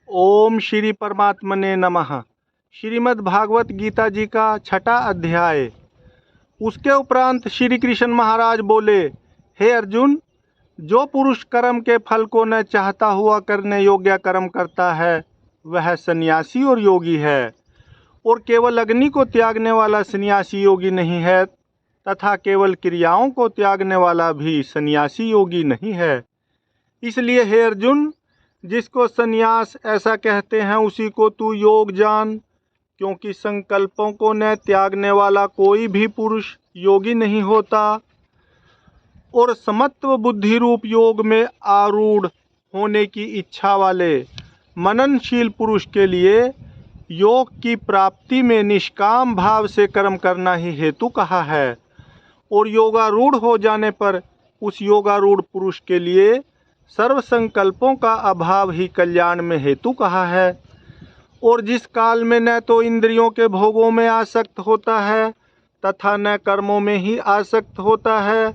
ओम श्री परमात्मने नमः। श्रीमद् भागवत गीता जी का 6वां अध्याय। उसके उपरांत श्री कृष्ण महाराज बोले, हे अर्जुन, जो पुरुष कर्म के फल को न चाहता हुआ करने योग्य कर्म करता है वह सन्यासी और योगी है, और केवल अग्नि को त्यागने वाला सन्यासी योगी नहीं है तथा केवल क्रियाओं को त्यागने वाला भी सन्यासी योगी नहीं है। इसलिए हे अर्जुन, जिसको सन्यास ऐसा कहते हैं उसी को तू योग जान, क्योंकि संकल्पों को न त्यागने वाला कोई भी पुरुष योगी नहीं होता। और समत्व बुद्धि रूप योग में आरूढ़ होने की इच्छा वाले मननशील पुरुष के लिए योग की प्राप्ति में निष्काम भाव से कर्म करना ही हेतु कहा है, और योगारूढ़ हो जाने पर उस योगारूढ़ पुरुष के लिए सर्व संकल्पों का अभाव ही कल्याण में हेतु कहा है। और जिस काल में न तो इंद्रियों के भोगों में आसक्त होता है तथा न कर्मों में ही आसक्त होता है,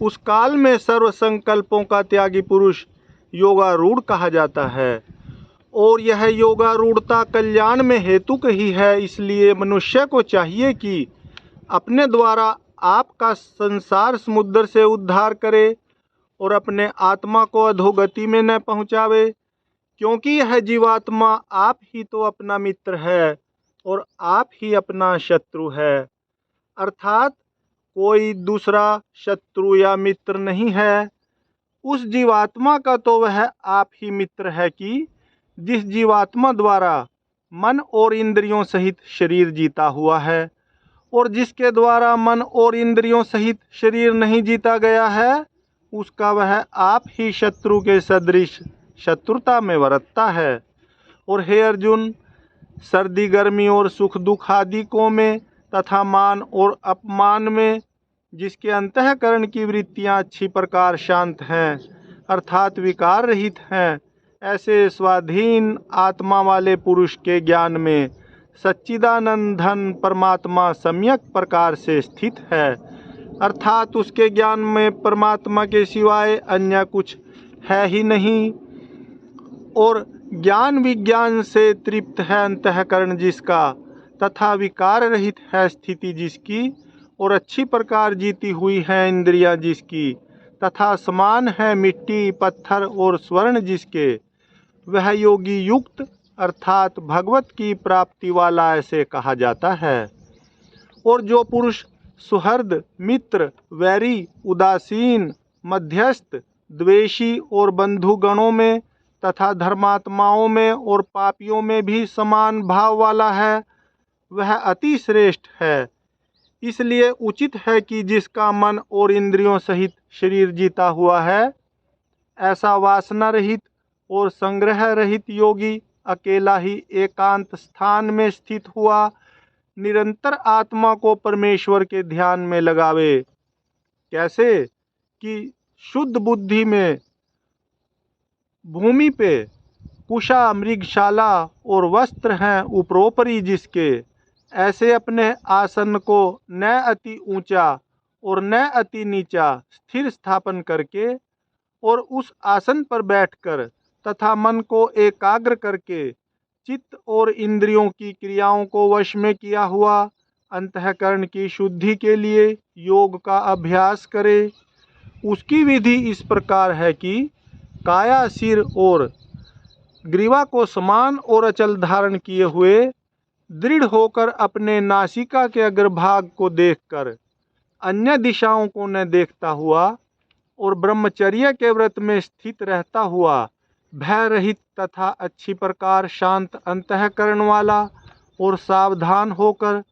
उस काल में सर्व संकल्पों का त्यागी पुरुष योगारूढ़ कहा जाता है। और यह योगारूढ़ता कल्याण में हेतुक ही है। इसलिए मनुष्य को चाहिए कि अपने द्वारा आपका संसार समुद्र से उद्धार करे और अपने आत्मा को अधोगति में न पहुँचावे, क्योंकि यह जीवात्मा आप ही तो अपना मित्र है और आप ही अपना शत्रु है। अर्थात कोई दूसरा शत्रु या मित्र नहीं है। उस जीवात्मा का तो वह आप ही मित्र है कि जिस जीवात्मा द्वारा मन और इंद्रियों सहित शरीर जीता हुआ है, और जिसके द्वारा मन और इंद्रियों सहित शरीर नहीं जीता गया है, उसका वह आप ही शत्रु के सदृश शत्रुता में बरतता है। और हे अर्जुन, सर्दी गर्मी और सुख दुख आदि को में तथा मान और अपमान में जिसके अंतःकरण की वृत्तियां अच्छी प्रकार शांत हैं अर्थात विकार रहित हैं, ऐसे स्वाधीन आत्मा वाले पुरुष के ज्ञान में सच्चिदानंदन परमात्मा सम्यक प्रकार से स्थित है। अर्थात उसके ज्ञान में परमात्मा के सिवाय अन्य कुछ है ही नहीं, और ज्ञान विज्ञान से तृप्त है अंतःकरण जिसका, तथा विकार रहित है स्थिति जिसकी, और अच्छी प्रकार जीती हुई है इंद्रियां जिसकी, तथा समान है मिट्टी पत्थर और स्वर्ण जिसके, वह योगी युक्त अर्थात भगवत की प्राप्ति वाला ऐसे कहा जाता है। और जो पुरुष सुहृद मित्र वैरी उदासीन मध्यस्थ द्वेषी और बंधुगणों में तथा धर्मात्माओं में और पापियों में भी समान भाव वाला है, वह अति श्रेष्ठ है। इसलिए उचित है कि जिसका मन और इंद्रियों सहित शरीर जीता हुआ है, ऐसा वासना रहित और संग्रह रहित योगी अकेला ही एकांत स्थान में स्थित हुआ निरंतर आत्मा को परमेश्वर के ध्यान में लगावे। कैसे कि शुद्ध बुद्धि में भूमि पे कुशा मृगशाला और वस्त्र हैं उपरोपरि जिसके, ऐसे अपने आसन को न अति ऊंचा और न अति नीचा स्थिर स्थापन करके और उस आसन पर बैठकर तथा मन को एकाग्र करके चित्त और इंद्रियों की क्रियाओं को वश में किया हुआ अंतःकरण की शुद्धि के लिए योग का अभ्यास करे। उसकी विधि इस प्रकार है कि काया सिर और ग्रीवा को समान और अचल धारण किए हुए दृढ़ होकर अपने नासिका के अग्रभाग को देखकर अन्य दिशाओं को न देखता हुआ और ब्रह्मचर्य के व्रत में स्थित रहता हुआ भय रहित तथा अच्छी प्रकार शांत अंतःकरण वाला और सावधान होकर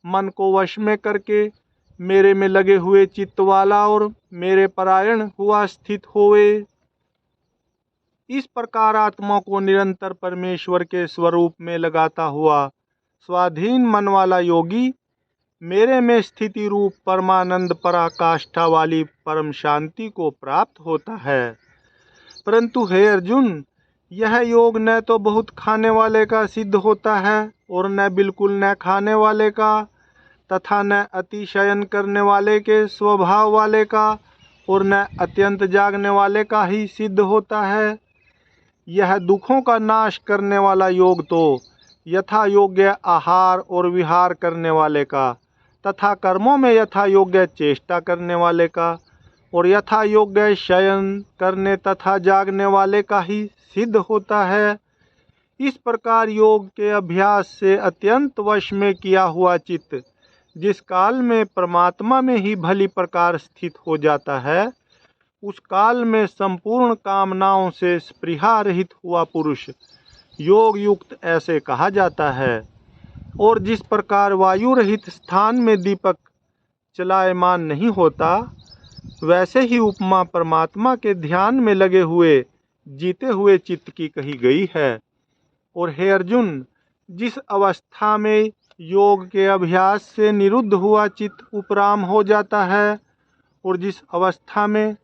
मन को वश में करके मेरे में लगे हुए चित्त वाला और मेरे परायण हुआ स्थित होवे। इस प्रकार आत्मा को निरंतर परमेश्वर के स्वरूप में लगाता हुआ स्वाधीन मन वाला योगी मेरे में स्थिति रूप परमानंद पराकाष्ठा वाली परम शांति को प्राप्त होता है। परंतु हे अर्जुन, यह योग न तो बहुत खाने वाले का सिद्ध होता है और न बिल्कुल न खाने वाले का, तथा न अतिशयन करने वाले के स्वभाव वाले का और न अत्यंत जागने वाले का ही सिद्ध होता है। यह दुखों का नाश करने वाला योग तो यथा योग्य आहार और विहार करने वाले का, तथा कर्मों में यथा योग्य चेष्टा करने वाले का और यथा योग्य शयन करने तथा जागने वाले का ही सिद्ध होता है। इस प्रकार योग के अभ्यास से अत्यंत वश में किया हुआ चित्त जिस काल में परमात्मा में ही भली प्रकार स्थित हो जाता है, उस काल में संपूर्ण कामनाओं से स्पृहा रहित हुआ पुरुष योग युक्त ऐसे कहा जाता है। और जिस प्रकार वायु रहित स्थान में दीपक चलायमान नहीं होता, वैसे ही उपमा परमात्मा के ध्यान में लगे हुए जीते हुए चित्त की कही गई है। और हे अर्जुन, जिस अवस्था में योग के अभ्यास से निरुद्ध हुआ चित्त उपराम हो जाता है और जिस अवस्था में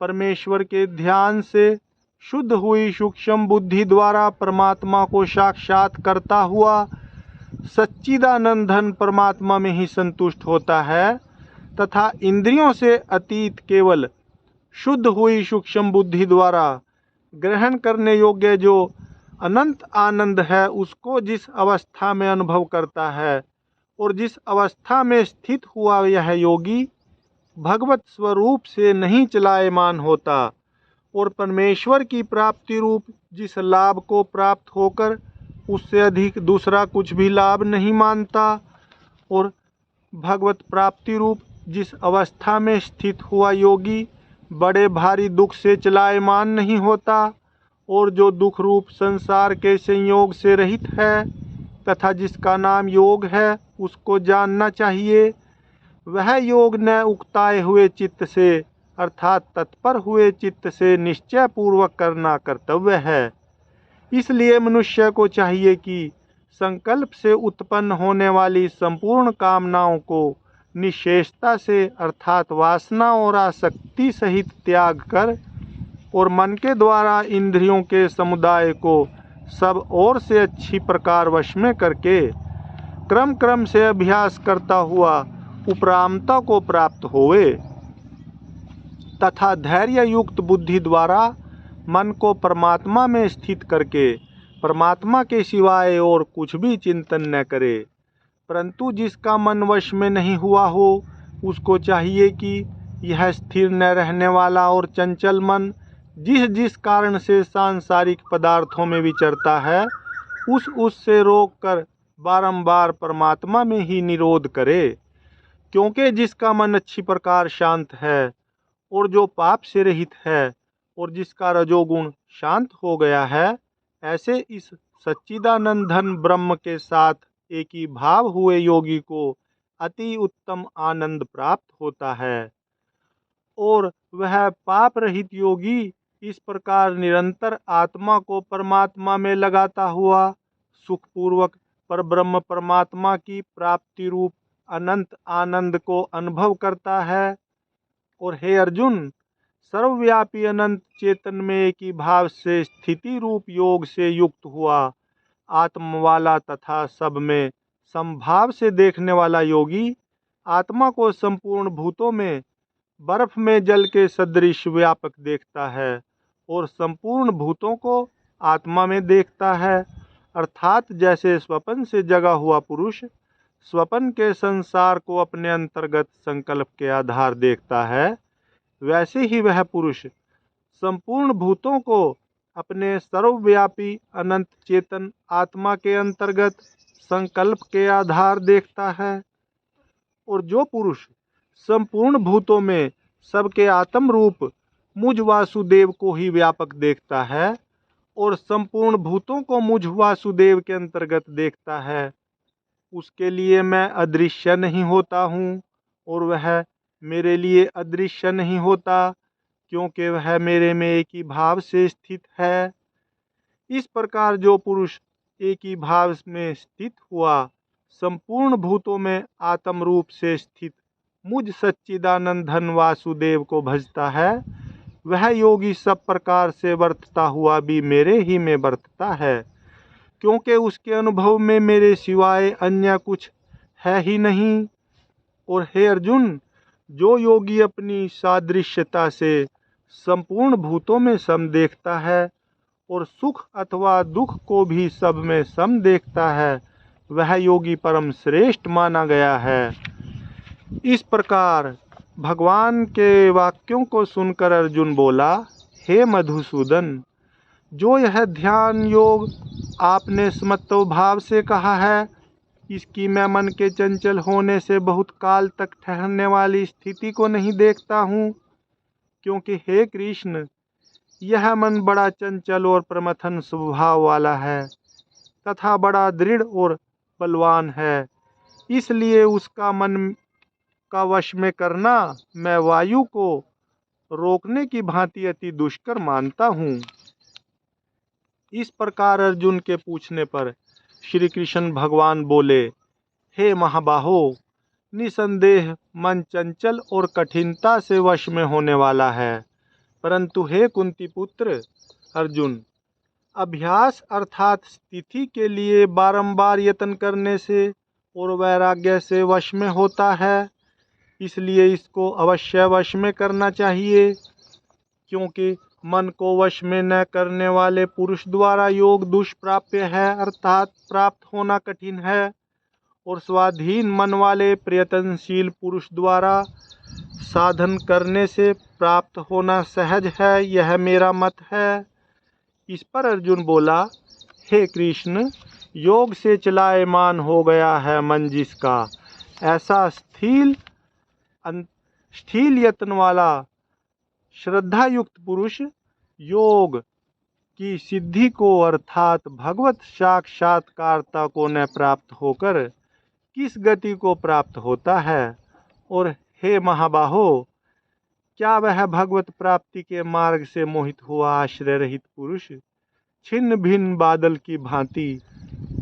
परमेश्वर के ध्यान से शुद्ध हुई सूक्ष्म बुद्धि द्वारा परमात्मा को साक्षात करता हुआ सच्चिदानंदन परमात्मा में ही संतुष्ट होता है, तथा इंद्रियों से अतीत केवल शुद्ध हुई सूक्ष्म बुद्धि द्वारा ग्रहण करने योग्य जो अनंत आनंद है, उसको जिस अवस्था में अनुभव करता है और जिस अवस्था में स्थित हुआ यह योगी भगवत स्वरूप से नहीं चलायमान होता और परमेश्वर की प्राप्ति रूप जिस लाभ को प्राप्त होकर उससे अधिक दूसरा कुछ भी लाभ नहीं मानता और भगवत प्राप्ति रूप जिस अवस्था में स्थित हुआ योगी बड़े भारी दुख से चलायमान नहीं होता और जो दुख रूप संसार के संयोग से रहित है तथा जिसका नाम योग है, उसको जानना चाहिए। वह योग न उकताए हुए चित्त से अर्थात तत्पर हुए चित्त से निश्चय पूर्वक करना कर्तव्य है। इसलिए मनुष्य को चाहिए कि संकल्प से उत्पन्न होने वाली संपूर्ण कामनाओं को निश्चेषता से अर्थात वासना और आसक्ति सहित त्याग कर और मन के द्वारा इंद्रियों के समुदाय को सब ओर से अच्छी प्रकार वश में करके क्रम क्रम से अभ्यास करता हुआ उपरामता को प्राप्त होवे तथा धैर्य युक्त बुद्धि द्वारा मन को परमात्मा में स्थित करके परमात्मा के सिवाय और कुछ भी चिंतन न करे। परंतु जिसका मन वश में नहीं हुआ हो, उसको चाहिए कि यह स्थिर न रहने वाला और चंचल मन जिस जिस कारण से सांसारिक पदार्थों में विचरता है, उससे रोक कर बारंबार परमात्मा में ही निरोध करे। क्योंकि जिसका मन अच्छी प्रकार शांत है और जो पाप से रहित है और जिसका रजोगुण शांत हो गया है, ऐसे इस सच्चिदानंदन ब्रह्म के साथ एक ही भाव हुए योगी को अति उत्तम आनंद प्राप्त होता है। और वह पाप रहित योगी इस प्रकार निरंतर आत्मा को परमात्मा में लगाता हुआ सुखपूर्वक परब्रह्म परमात्मा की प्राप्ति रूप अनंत आनंद को अनुभव करता है। और हे अर्जुन, सर्वव्यापी अनंत चेतन में एक ही भाव से स्थिति रूप योग से युक्त हुआ आत्म वाला तथा सब में समभाव से देखने वाला योगी आत्मा को संपूर्ण भूतों में बर्फ में जल के सदृश व्यापक देखता है और संपूर्ण भूतों को आत्मा में देखता है। अर्थात जैसे स्वप्न से जगा हुआ पुरुष स्वप्न के संसार को अपने अंतर्गत संकल्प के आधार देखता है, वैसे ही वह पुरुष संपूर्ण भूतों को अपने सर्वव्यापी अनंत चेतन आत्मा के अंतर्गत संकल्प के आधार देखता है। और जो पुरुष संपूर्ण भूतों में सबके आत्म रूप मुझ वासुदेव को ही व्यापक देखता है और संपूर्ण भूतों को मुझ वासुदेव के अंतर्गत देखता है, उसके लिए मैं अदृश्य नहीं होता हूँ और वह मेरे लिए अदृश्य नहीं होता, क्योंकि वह मेरे में एक ही भाव से स्थित है। इस प्रकार जो पुरुष एक ही भाव में स्थित हुआ संपूर्ण भूतों में आत्म रूप से स्थित मुझ सच्चिदानंदन वासुदेव को भजता है, वह योगी सब प्रकार से वर्तता हुआ भी मेरे ही में वर्तता है, क्योंकि उसके अनुभव में मेरे सिवाय अन्य कुछ है ही नहीं। और हे अर्जुन, जो योगी अपनी सादृश्यता से संपूर्ण भूतों में सम देखता है और सुख अथवा दुख को भी सब में सम देखता है, वह योगी परम श्रेष्ठ माना गया है। इस प्रकार भगवान के वाक्यों को सुनकर अर्जुन बोला, हे मधुसूदन, जो यह ध्यान योग आपने समत्व भाव से कहा है, इसकी मैं मन के चंचल होने से बहुत काल तक ठहरने वाली स्थिति को नहीं देखता हूँ, क्योंकि हे कृष्ण, यह मन बड़ा चंचल और प्रमथन स्वभाव वाला है तथा बड़ा दृढ़ और बलवान है। इसलिए उसका मन का वश में करना मैं वायु को रोकने की भांति अति दुष्कर मानता हूँ। इस प्रकार अर्जुन के पूछने पर श्री कृष्ण भगवान बोले, हे महाबाहो, निसंदेह मन चंचल और कठिनता से वश में होने वाला है, परंतु हे कुंती पुत्र अर्जुन, अभ्यास अर्थात स्थिति के लिए बारंबार यत्न करने से और वैराग्य से वश में होता है। इसलिए इसको अवश्य वश में करना चाहिए, क्योंकि मन को वश में न करने वाले पुरुष द्वारा योग दुष्प्राप्य है, अर्थात प्राप्त होना कठिन है, और स्वाधीन मन वाले प्रयत्नशील पुरुष द्वारा साधन करने से प्राप्त होना सहज है। यह मेरा मत है। इस पर अर्जुन बोला, हे कृष्ण, योग से चलायमान हो गया है मन जिसका, ऐसा स्थिर यत्न वाला श्रद्धा युक्त पुरुष योग की सिद्धि को अर्थात भगवत साक्षात्कारता को न प्राप्त होकर किस गति को प्राप्त होता है? और हे महाबाहो, क्या वह भगवत प्राप्ति के मार्ग से मोहित हुआ आश्रय रहित पुरुष छिन्न भिन्न बादल की भांति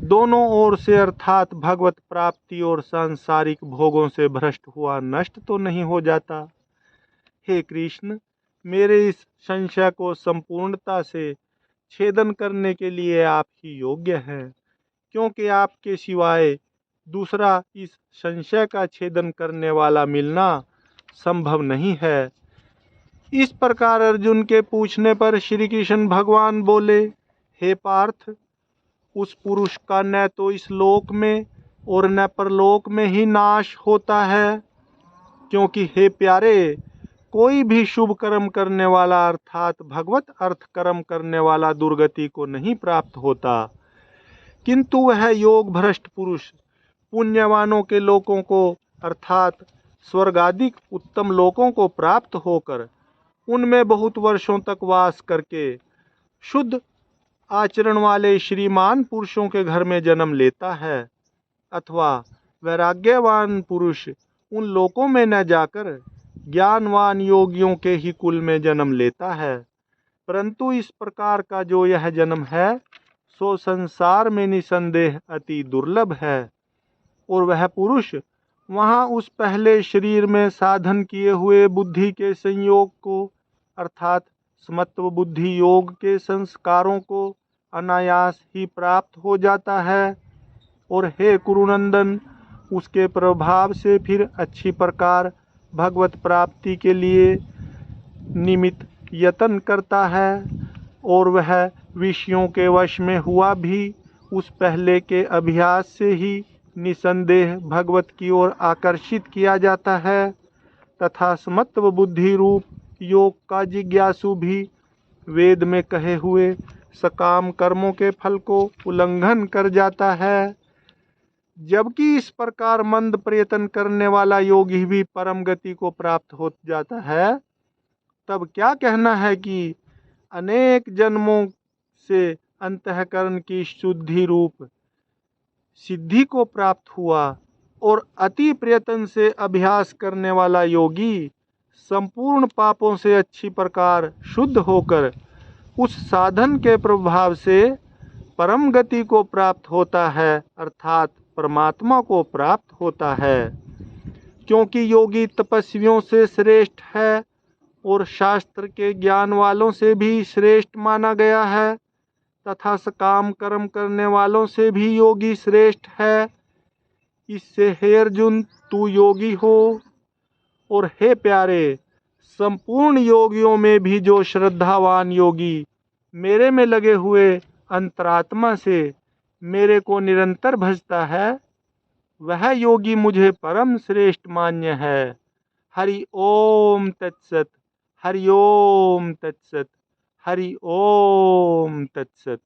दोनों ओर से अर्थात भगवत प्राप्ति और सांसारिक भोगों से भ्रष्ट हुआ नष्ट तो नहीं हो जाता? हे कृष्ण, मेरे इस संशय को संपूर्णता से छेदन करने के लिए आप ही योग्य हैं, क्योंकि आपके सिवाय दूसरा इस संशय का छेदन करने वाला मिलना संभव नहीं है। इस प्रकार अर्जुन के पूछने पर श्री कृष्ण भगवान बोले, हे पार्थ, उस पुरुष का न तो इस लोक में और न परलोक में ही नाश होता है, क्योंकि हे प्यारे, कोई भी शुभ कर्म करने वाला अर्थात भगवत अर्थ कर्म करने वाला दुर्गति को नहीं प्राप्त होता, किंतु वह योग भ्रष्ट पुरुष पुण्यवानों के लोकों को अर्थात स्वर्गादिक उत्तम लोकों को प्राप्त होकर उनमें बहुत वर्षों तक वास करके शुद्ध आचरण वाले श्रीमान पुरुषों के घर में जन्म लेता है, अथवा वैराग्यवान पुरुष उन लोकों में न जाकर ज्ञानवान योगियों के ही कुल में जन्म लेता है। परंतु इस प्रकार का जो यह जन्म है सो संसार में निसंदेह अति दुर्लभ है, और वह पुरुष वहाँ उस पहले शरीर में साधन किए हुए बुद्धि के संयोग को अर्थात समत्व बुद्धि योग के संस्कारों को अनायास ही प्राप्त हो जाता है, और हे कुरुनंदन, उसके प्रभाव से फिर अच्छी प्रकार भगवत प्राप्ति के लिए निमित्त यत्न करता है, और वह विषयों के वश में हुआ भी उस पहले के अभ्यास से ही निसंदेह भगवत की ओर आकर्षित किया जाता है, तथा समत्व बुद्धि रूप योग का जिज्ञासु भी वेद में कहे हुए सकाम कर्मों के फल को उल्लंघन कर जाता है। जबकि इस प्रकार मंद प्रयत्न करने वाला योगी भी परम गति को प्राप्त हो जाता है, तब क्या कहना है कि अनेक जन्मों से अंतःकरण की शुद्धि रूप सिद्धि को प्राप्त हुआ, और अति प्रयत्न से अभ्यास करने वाला योगी संपूर्ण पापों से अच्छी प्रकार शुद्ध होकर उस साधन के प्रभाव से परम गति को प्राप्त होता है, अर्थात परमात्मा को प्राप्त होता है। क्योंकि योगी तपस्वियों से श्रेष्ठ है और शास्त्र के ज्ञान वालों से भी श्रेष्ठ माना गया है, तथा सकाम कर्म करने वालों से भी योगी श्रेष्ठ है। इससे हे अर्जुन, तू योगी हो, और हे प्यारे, संपूर्ण योगियों में भी जो श्रद्धावान योगी मेरे में लगे हुए अंतरात्मा से मेरे को निरंतर भजता है, वह योगी मुझे परम श्रेष्ठ मान्य है। हरि ओम तत्सत। हरि ओम तत्सत। हरि ओम तत्सत।